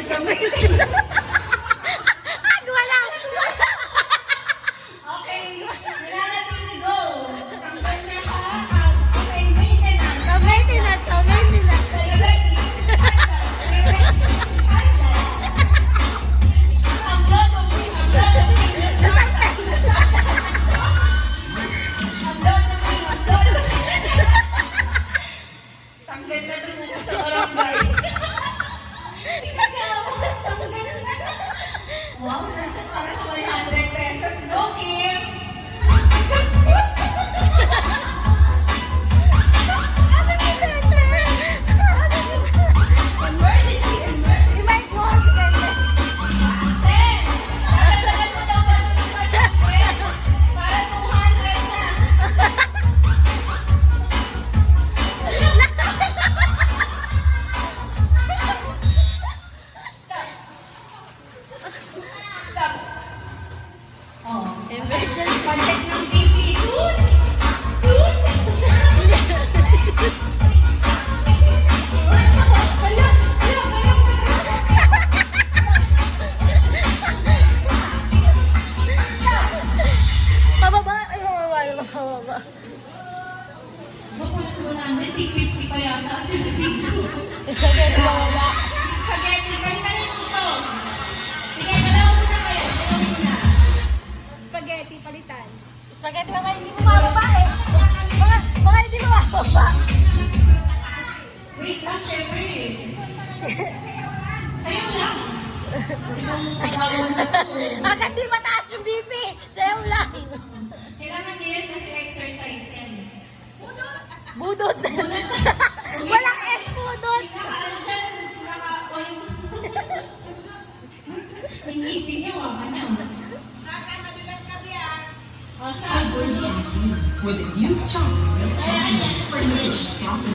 Wala. Okay, nilalagay go. Tanggal na siya. Okay, maintenance. Maintenance. Tanggal na doon sa barangay. Wow, para sa 100 pesos, no, Kim? Emergency, emergency. May boss ka na. Dagdagan mo daw ba yung 100? Para 200 na. Stop. Oh. Emergency. Contact ng BP. Dude! Pababa. Ay, pababa. Bakit sa 100, tig 50 pa yata sila dito. Spaghetti wala. Spaghetti, basta rin ito. Sige, dalawa muna kayo. Dalawa muna. Spaghetti palitan. Spaghetti ba hindi bumababa eh? Baka hindi bumababa. Wait lang, syempre. Sayo lang. Agad di mataas yung BP. Sayaw lang. Kailangan niyan kasi exercise yan. Budot.